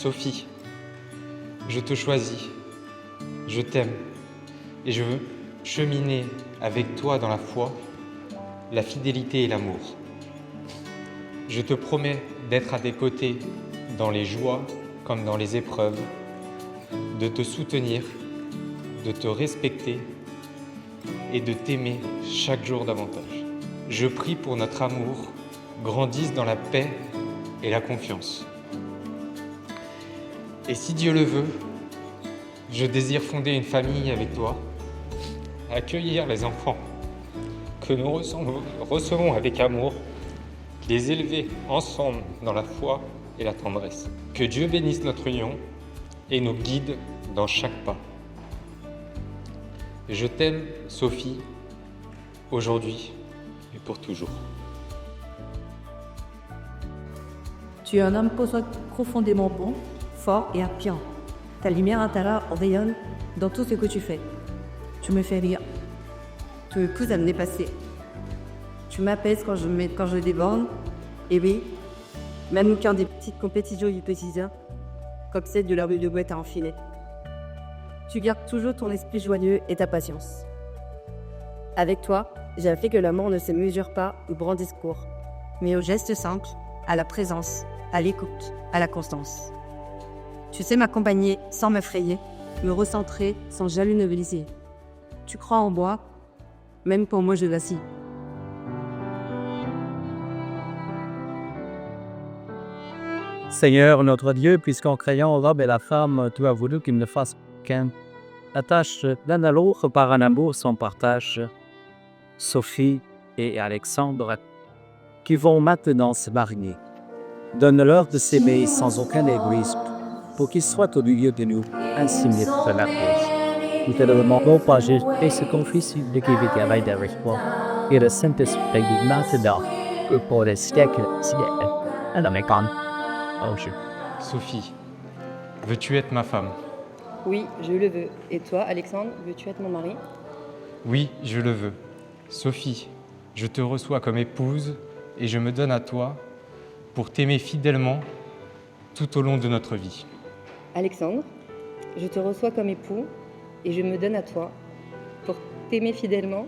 Sophie, je te choisis, je t'aime et je veux cheminer avec toi dans la foi, la fidélité et l'amour. Je te promets d'être à tes côtés dans les joies comme dans les épreuves, de te soutenir, de te respecter et de t'aimer chaque jour davantage. Je prie pour notre amour grandisse dans la paix et la confiance. Et si Dieu le veut, je désire fonder une famille avec toi, accueillir les enfants que nous recevons avec amour, les élever ensemble dans la foi et la tendresse. Que Dieu bénisse notre union et nous guide dans chaque pas. Je t'aime, Sophie, aujourd'hui et pour toujours. Tu es un homme profondément bon, fort et appuyant. Ta lumière intérieure rayonne dans tout ce que tu fais. Tu me fais rire. Tu me pousses à me dépasser. Tu m'apaises quand je déborde. Et oui, même quand des petites compétitions du quotidien, comme celle de la rue de boîte à enfiler. Tu gardes toujours ton esprit joyeux et ta patience. Avec toi, j'ai appris que l'amour ne se mesure pas au grand discours, mais aux gestes simples, à la présence, à l'écoute, à la constance. Tu sais m'accompagner sans m'effrayer, me recentrer sans jaloux me briser. Tu crois en moi, même quand moi je vacille. Seigneur notre Dieu, puisqu'en créant l'homme et la femme, tu as voulu qu'ils ne fassent qu'un, attache l'un à l'autre par un amour sans partage, Sophie et Alexandre, qui vont maintenant se marier. Donne-leur de s'aimer sans aucun égoïsme, pour qu'ils soient au milieu de nous un signe de la paix. Nous te demandons par Jésus ce qu'on fils de qui vit avec toi, et le Saint-Esprit maintenant, que pour les siècles, siècles. Amen. Oh, Dieu. Sophie, veux-tu être ma femme? Oui, je le veux. Et toi, Alexandre, veux-tu être mon mari? Oui, je le veux. Sophie, je te reçois comme épouse et je me donne à toi pour t'aimer fidèlement tout au long de notre vie. Alexandre, je te reçois comme époux et je me donne à toi pour t'aimer fidèlement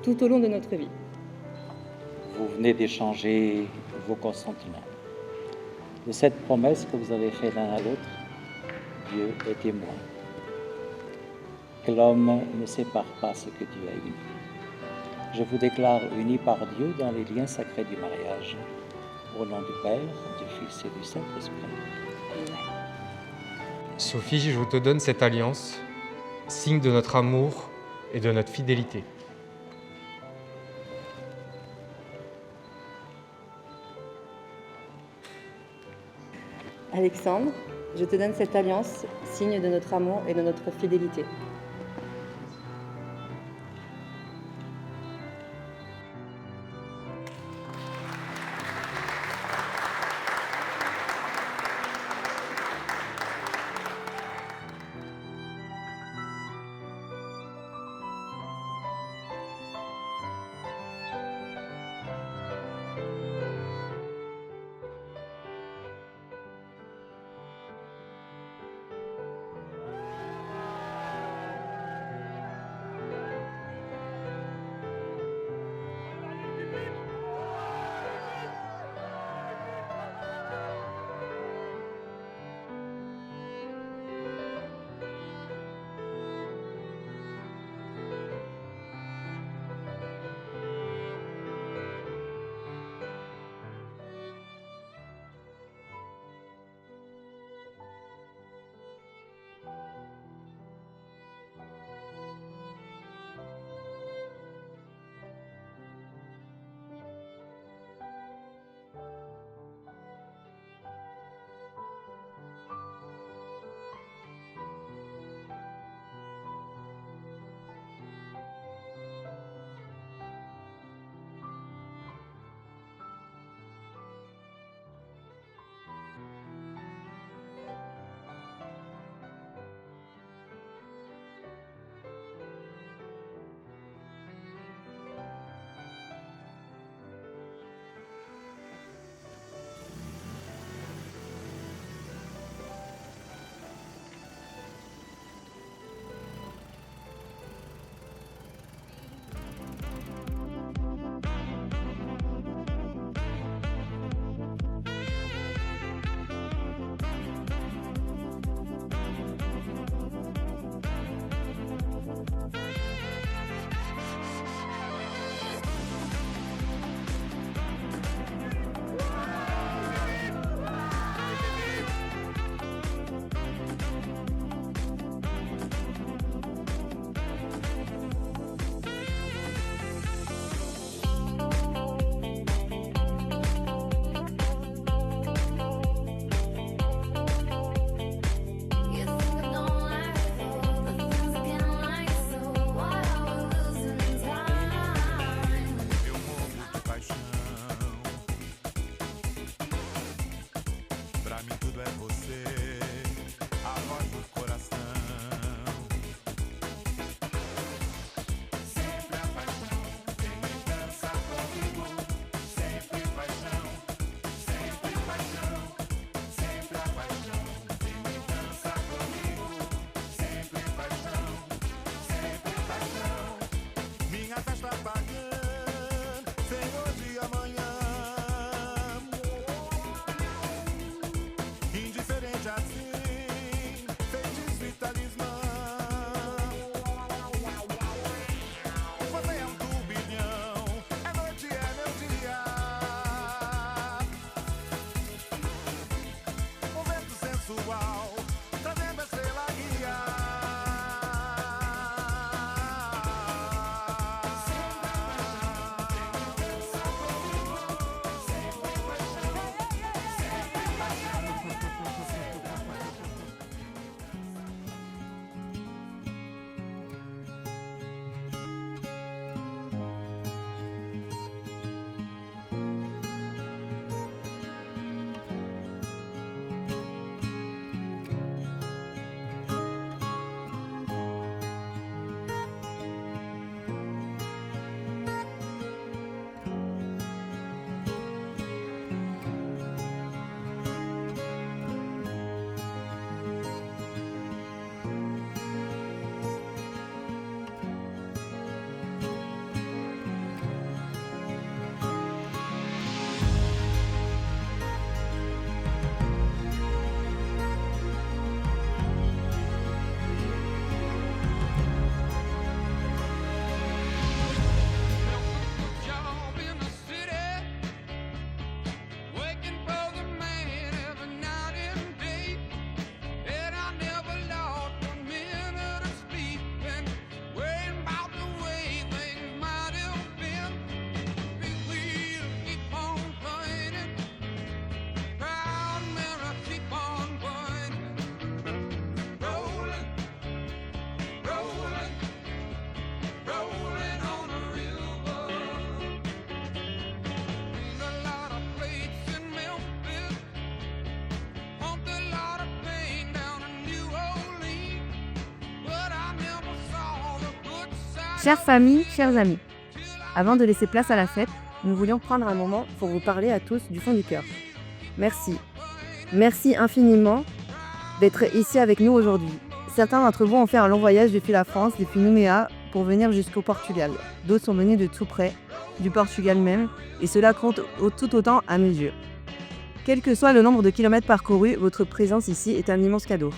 tout au long de notre vie. Vous venez d'échanger vos consentiments. De cette promesse que vous avez faite l'un à l'autre, Dieu est témoin. Que l'homme ne sépare pas ce que Dieu a uni. Je vous déclare unis par Dieu dans les liens sacrés du mariage. Au nom du Père, du Fils et du Saint-Esprit. Sophie, je te donne cette alliance, signe de notre amour et de notre fidélité. Alexandre, je te donne cette alliance, signe de notre amour et de notre fidélité. Chères familles, chers amis, avant de laisser place à la fête, nous voulions prendre un moment pour vous parler à tous du fond du cœur. Merci. Merci infiniment d'être ici avec nous aujourd'hui. Certains d'entre vous ont fait un long voyage depuis la France, depuis Nouméa, pour venir jusqu'au Portugal. D'autres sont venus de tout près, du Portugal même, et cela compte tout autant à mes yeux. Quel que soit le nombre de kilomètres parcourus, votre présence ici est un immense cadeau.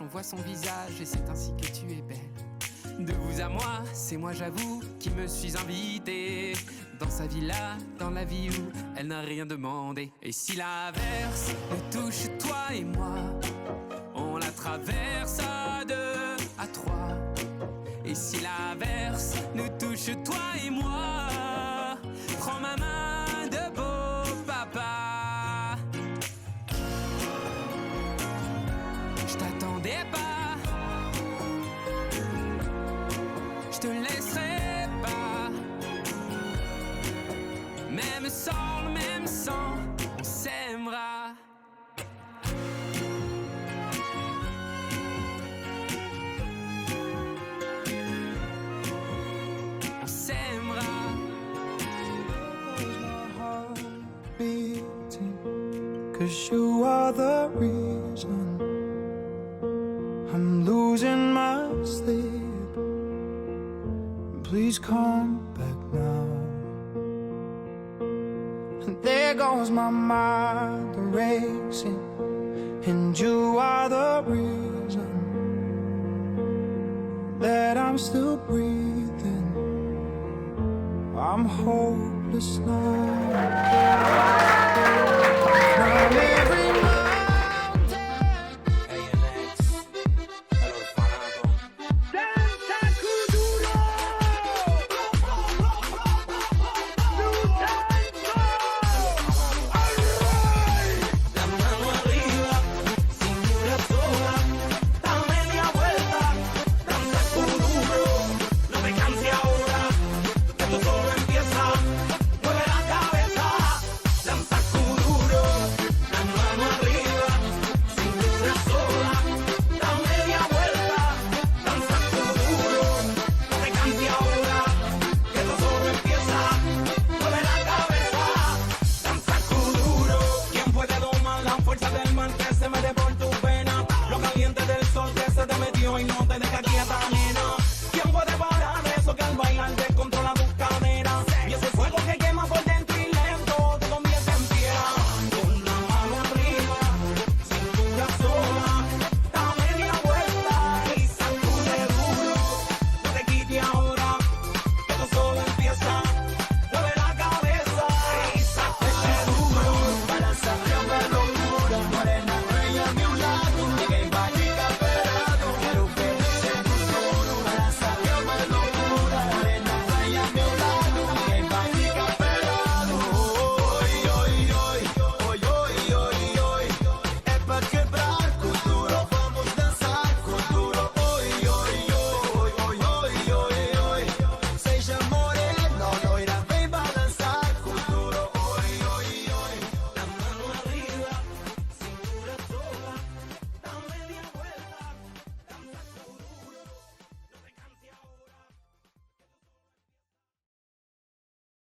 On voit son visage et c'est ainsi que tu es belle. De vous à moi, c'est moi j'avoue qui me suis invité dans sa villa, dans la vie où elle n'a rien demandé. Et si l'averse nous touche toi et moi, on la traverse à deux, à trois. Et si l'averse nous touche toi et moi, prends ma main de beau papa. Je t'attendais pas, je te laisserai pas. Même sans le même sang, on s'aimera. On s'aimera. Cause you are the reason I'm losing my sleep. Please come back now. And there goes my mind racing, and you are the reason that I'm still breathing. I'm hopeless now. Se mete por tu pena, lo caliente del sol que se te metió y no te deja quieta.